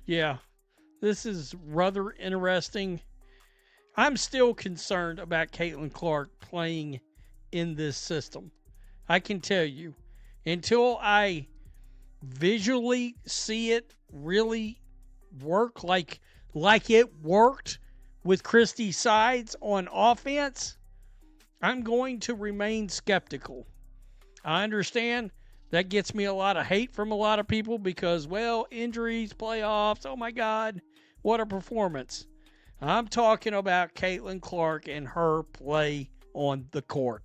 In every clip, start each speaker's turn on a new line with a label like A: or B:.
A: Yeah, this is rather interesting. I'm still concerned about Caitlin Clark playing in this system. I can tell you, until I visually see it really work like it worked with Christy Sides on offense, I'm going to remain skeptical. I understand that gets me a lot of hate from a lot of people because, well, injuries, playoffs, oh my God, what a performance. I'm talking about Caitlin Clark and her play on the court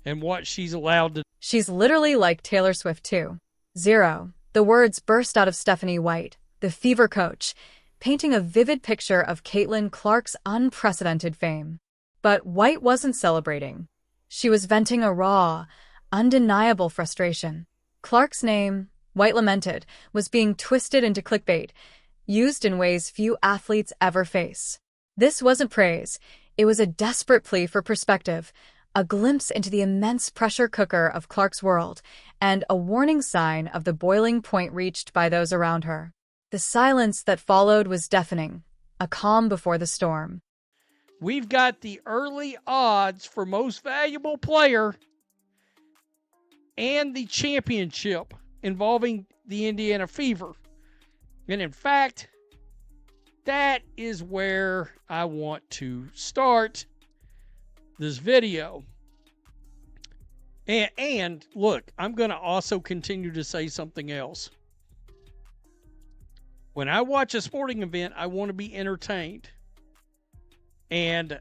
A: and what she's allowed to.
B: She's literally like Taylor Swift too. Zero. The words burst out of Stephanie White, the Fever coach, painting a vivid picture of Caitlin Clark's unprecedented fame. But White wasn't celebrating. She was venting a raw, undeniable frustration. Clark's name, White lamented, was being twisted into clickbait, used in ways few athletes ever face. This wasn't praise. It was a desperate plea for perspective, a glimpse into the immense pressure cooker of Clark's world, and a warning sign of the boiling point reached by those around her. The silence that followed was deafening, a calm before the storm.
A: We've got the early odds for most valuable player and the championship involving the Indiana Fever. And in fact, that is where I want to start this video. And look, I'm going to also continue to say something else. When I watch a sporting event, I want to be entertained. And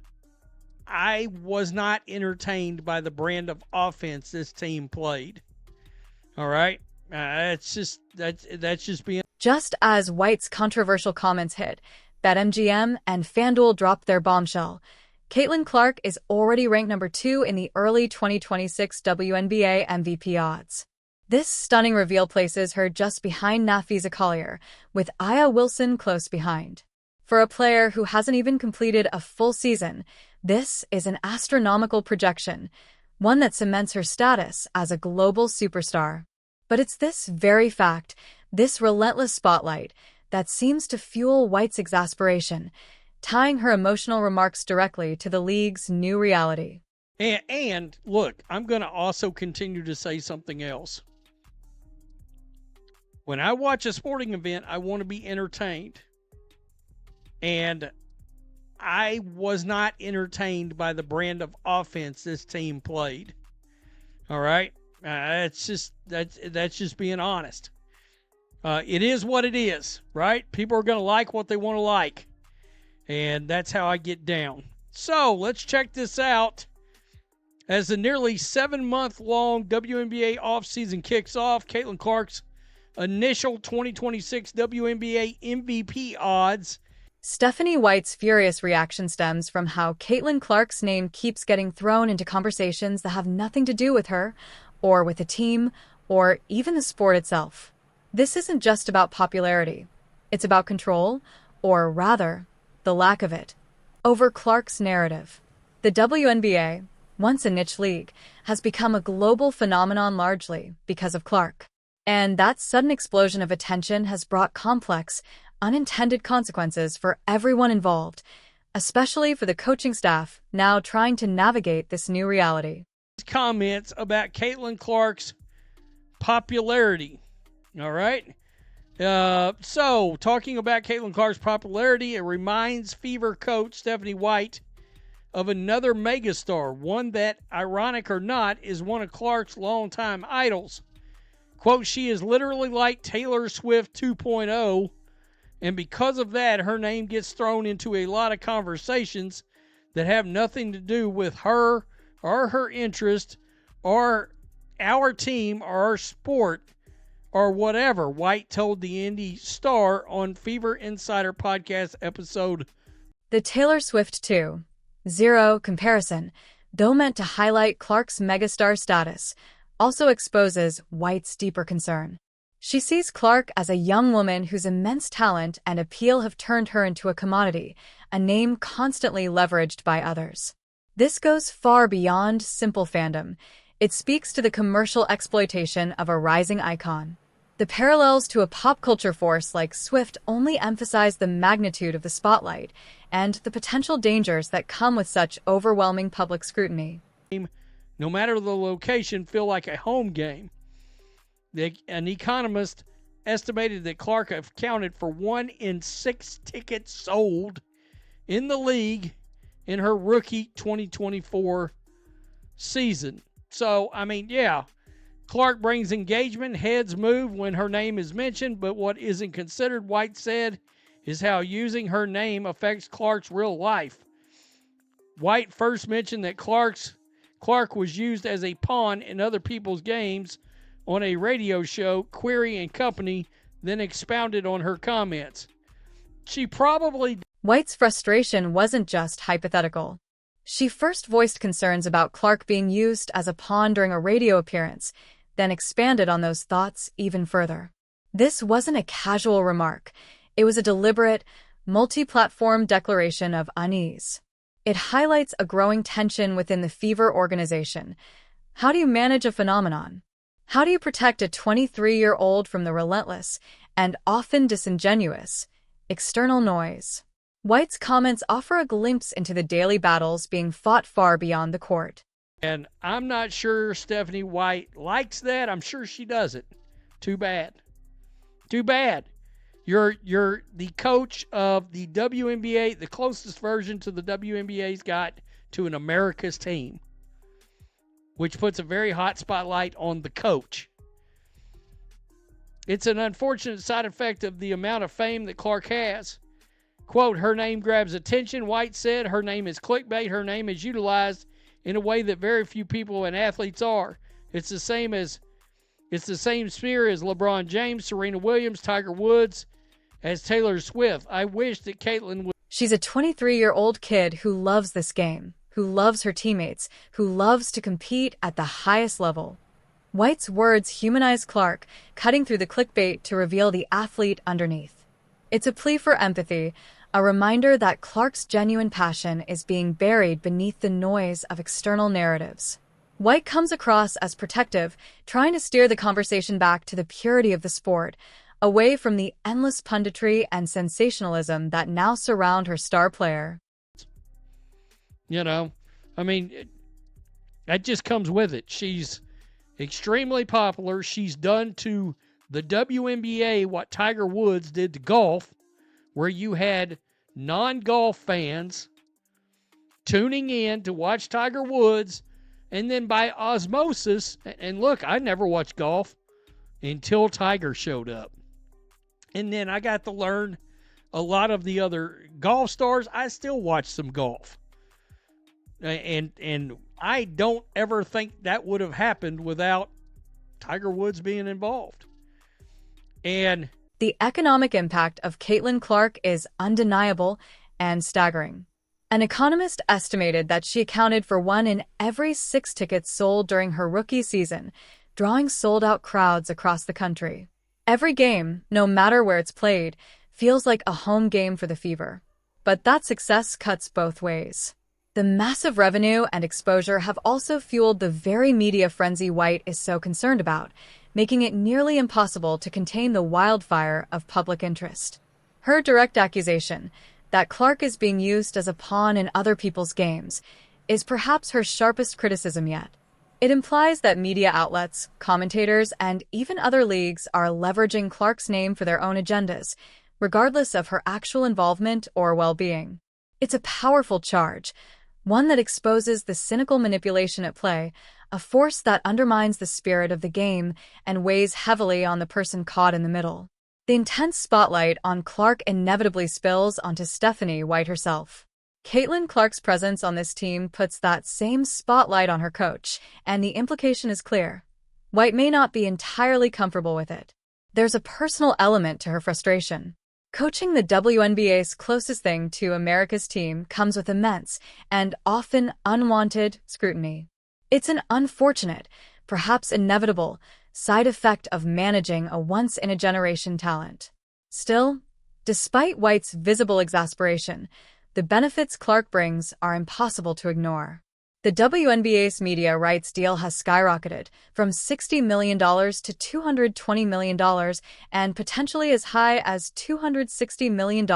A: I was not entertained by the brand of offense this team played. All right? That's just being...
B: Just as White's controversial comments hit, BetMGM and FanDuel dropped their bombshell. Caitlin Clark is already ranked number 2 in the early 2026 WNBA MVP odds. This stunning reveal places her just behind Nafisa Collier, with Aya Wilson close behind. For a player who hasn't even completed a full season, this is an astronomical projection, one that cements her status as a global superstar. But it's this very fact, this relentless spotlight, that seems to fuel White's exasperation, tying her emotional remarks directly to the league's new reality.
A: And look, I'm going to also continue to say something else. When I watch a sporting event, I want to be entertained. And I was not entertained by the brand of offense this team played. All right? That's just being honest. It is what it is, right? People are going to like what they want to like. And that's how I get down. So let's check this out. As the nearly 7-month-long WNBA offseason kicks off, Caitlin Clark's initial 2026 WNBA MVP odds.
B: Stephanie White's furious reaction stems from how Caitlin Clark's name keeps getting thrown into conversations that have nothing to do with her, or with the team, or even the sport itself. This isn't just about popularity. It's about control, or rather, the lack of it, over Clark's narrative. The WNBA, once a niche league, has become a global phenomenon largely because of Clark. And that sudden explosion of attention has brought complex, unintended consequences for everyone involved, especially for the coaching staff now trying to navigate this new reality.
A: Comments about Caitlin Clark's popularity. All right? So, talking about Caitlin Clark's popularity, it reminds Fever coach Stephanie White of another megastar, one that, ironic or not, is one of Clark's longtime idols. Quote, she is literally like Taylor Swift 2.0, and because of that, her name gets thrown into a lot of conversations that have nothing to do with her or her interest or our team or our sport or whatever, White told the Indy Star on Fever Insider Podcast episode.
B: The Taylor Swift 2.0 comparison, though meant to highlight Clark's megastar status, also exposes White's deeper concern. She sees Clark as a young woman whose immense talent and appeal have turned her into a commodity, a name constantly leveraged by others. This goes far beyond simple fandom. It speaks to the commercial exploitation of a rising icon. The parallels to a pop culture force like Swift only emphasize the magnitude of the spotlight and the potential dangers that come with such overwhelming public scrutiny.
A: No matter the location, feel like a home game. An economist estimated that Clark accounted for 1 in 6 tickets sold in the league in her rookie 2024 season. So, I mean, yeah, Clark brings engagement, heads move when her name is mentioned, but what isn't considered, White said, is how using her name affects Clark's real life. White first mentioned that Clark was used as a pawn in other people's games on a radio show, Query and Company, then expounded on her comments. She probably...
B: White's frustration wasn't just hypothetical. She first voiced concerns about Clark being used as a pawn during a radio appearance, then expanded on those thoughts even further. This wasn't a casual remark. It was a deliberate, multi-platform declaration of unease. It highlights a growing tension within the Fever organization. How do you manage a phenomenon? How do you protect a 23-year-old from the relentless and often disingenuous external noise? White's comments offer a glimpse into the daily battles being fought far beyond the court.
A: And I'm not sure Stephanie White likes that. I'm sure she doesn't. Too bad. Too bad. You're the coach of the WNBA, the closest version to the WNBA's got to an America's team, which puts a very hot spotlight on the coach. It's an unfortunate side effect of the amount of fame that Clark has. Quote, her name grabs attention, White said. Her name is clickbait. Her name is utilized in a way that very few people and athletes are. It's the same sphere as LeBron James, Serena Williams, Tiger Woods, as Taylor Swift. I wish that Caitlin would...
B: She's a 23-year-old kid who loves this game, who loves her teammates, who loves to compete at the highest level. White's words humanize Clark, cutting through the clickbait to reveal the athlete underneath. It's a plea for empathy, a reminder that Clark's genuine passion is being buried beneath the noise of external narratives. White comes across as protective, trying to steer the conversation back to the purity of the sport, away from the endless punditry and sensationalism that now surround her star player.
A: You know, I mean, that just comes with it. She's extremely popular. She's done to the WNBA what Tiger Woods did to golf, where you had non-golf fans tuning in to watch Tiger Woods, and then by osmosis, and look, I never watched golf until Tiger showed up. And then I got to learn a lot of the other golf stars. I still watch some golf. And I don't ever think that would have happened without Tiger Woods being involved. And
B: the economic impact of Caitlin Clark is undeniable and staggering. An economist estimated that she accounted for 1 in every 6 tickets sold during her rookie season, drawing sold-out crowds across the country. Every game, no matter where it's played, feels like a home game for the Fever. But that success cuts both ways. The massive revenue and exposure have also fueled the very media frenzy White is so concerned about, making it nearly impossible to contain the wildfire of public interest. Her direct accusation, that Clark is being used as a pawn in other people's games, is perhaps her sharpest criticism yet. It implies that media outlets, commentators, and even other leagues are leveraging Clark's name for their own agendas, regardless of her actual involvement or well-being. It's a powerful charge, one that exposes the cynical manipulation at play, a force that undermines the spirit of the game and weighs heavily on the person caught in the middle. The intense spotlight on Clark inevitably spills onto Stephanie White herself. Caitlin Clark's presence on this team puts that same spotlight on her coach, and the implication is clear. White may not be entirely comfortable with it. There's a personal element to her frustration. Coaching the WNBA's closest thing to America's team comes with immense and often unwanted scrutiny. It's an unfortunate, perhaps inevitable, side effect of managing a once-in-a-generation talent. Still, despite White's visible exasperation, the benefits Clark brings are impossible to ignore. The WNBA's media rights deal has skyrocketed from $60 million to $220 million and potentially as high as $260 million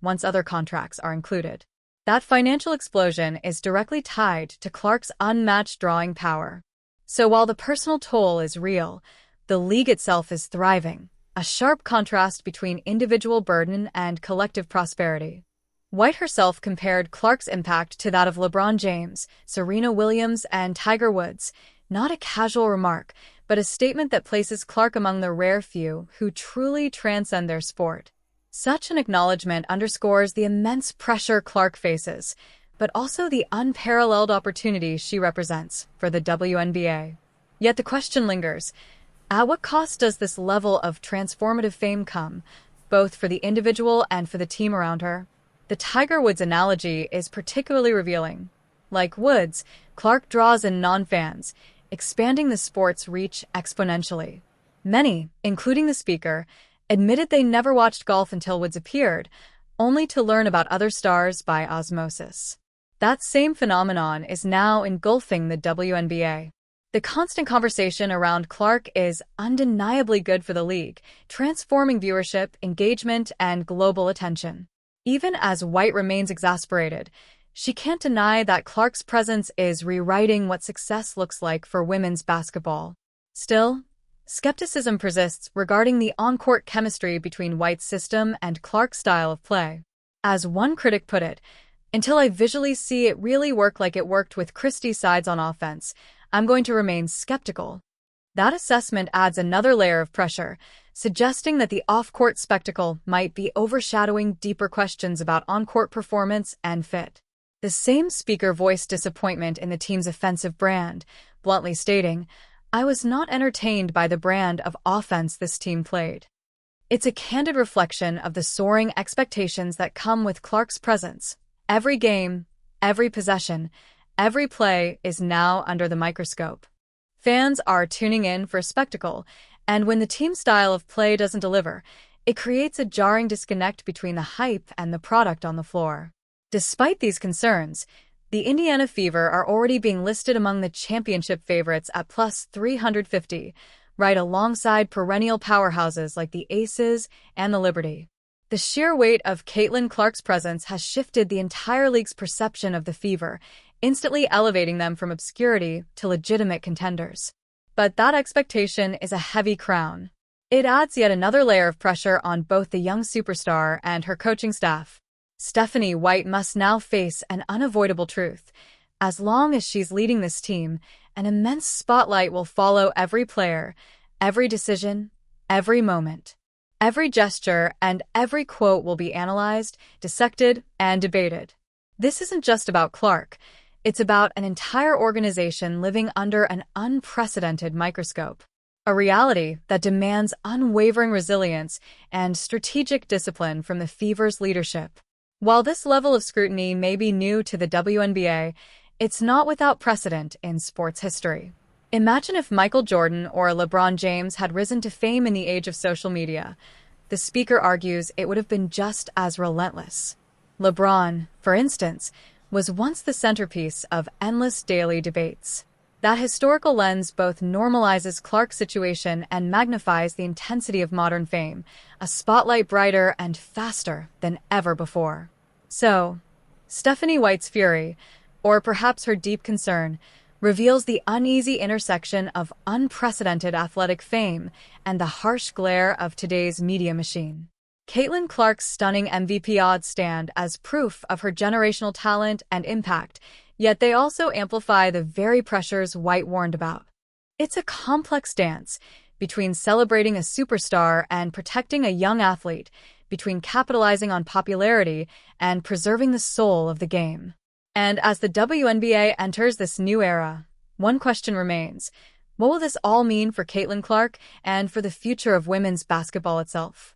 B: once other contracts are included. That financial explosion is directly tied to Clark's unmatched drawing power. So while the personal toll is real, the league itself is thriving, a sharp contrast between individual burden and collective prosperity. White herself compared Clark's impact to that of LeBron James, Serena Williams, and Tiger Woods, not a casual remark, but a statement that places Clark among the rare few who truly transcend their sport. Such an acknowledgement underscores the immense pressure Clark faces, but also the unparalleled opportunity she represents for the WNBA. Yet the question lingers, at what cost does this level of transformative fame come, both for the individual and for the team around her? The Tiger Woods analogy is particularly revealing. Like Woods, Clark draws in non-fans, expanding the sport's reach exponentially. Many, including the speaker, admitted they never watched golf until Woods appeared, only to learn about other stars by osmosis. That same phenomenon is now engulfing the WNBA. The constant conversation around Clark is undeniably good for the league, transforming viewership, engagement, and global attention. Even as White remains exasperated, she can't deny that Clark's presence is rewriting what success looks like for women's basketball. Still, skepticism persists regarding the on-court chemistry between White's system and Clark's style of play. As one critic put it, "Until I visually see it really work like it worked with Christie's sides on offense, I'm going to remain skeptical." That assessment adds another layer of pressure, suggesting that the off-court spectacle might be overshadowing deeper questions about on-court performance and fit. The same speaker voiced disappointment in the team's offensive brand, bluntly stating, "I was not entertained by the brand of offense this team played." It's a candid reflection of the soaring expectations that come with Clark's presence. Every game, every possession, every play is now under the microscope. Fans are tuning in for a spectacle, and when the team's style of play doesn't deliver, it creates a jarring disconnect between the hype and the product on the floor. Despite these concerns, the Indiana Fever are already being listed among the championship favorites at plus 350, right alongside perennial powerhouses like the Aces and the Liberty. The sheer weight of Caitlin Clark's presence has shifted the entire league's perception of the Fever, instantly elevating them from obscurity to legitimate contenders. But that expectation is a heavy crown. It adds yet another layer of pressure on both the young superstar and her coaching staff. Stephanie White must now face an unavoidable truth. As long as she's leading this team, an immense spotlight will follow every player, every decision, every moment. Every gesture and every quote will be analyzed, dissected, and debated. This isn't just about Clark. It's about an entire organization living under an unprecedented microscope. A reality that demands unwavering resilience and strategic discipline from the Fever's leadership. While this level of scrutiny may be new to the WNBA, it's not without precedent in sports history. Imagine if Michael Jordan or LeBron James had risen to fame in the age of social media. The speaker argues it would have been just as relentless. LeBron, for instance, was once the centerpiece of endless daily debates. That historical lens both normalizes Clark's situation and magnifies the intensity of modern fame, a spotlight brighter and faster than ever before. So, Stephanie White's fury, or perhaps her deep concern, reveals the uneasy intersection of unprecedented athletic fame and the harsh glare of today's media machine. Caitlin Clark's stunning MVP odds stand as proof of her generational talent and impact, yet they also amplify the very pressures White warned about. It's a complex dance between celebrating a superstar and protecting a young athlete, between capitalizing on popularity and preserving the soul of the game. And as the WNBA enters this new era, one question remains: what will this all mean for Caitlin Clark and for the future of women's basketball itself?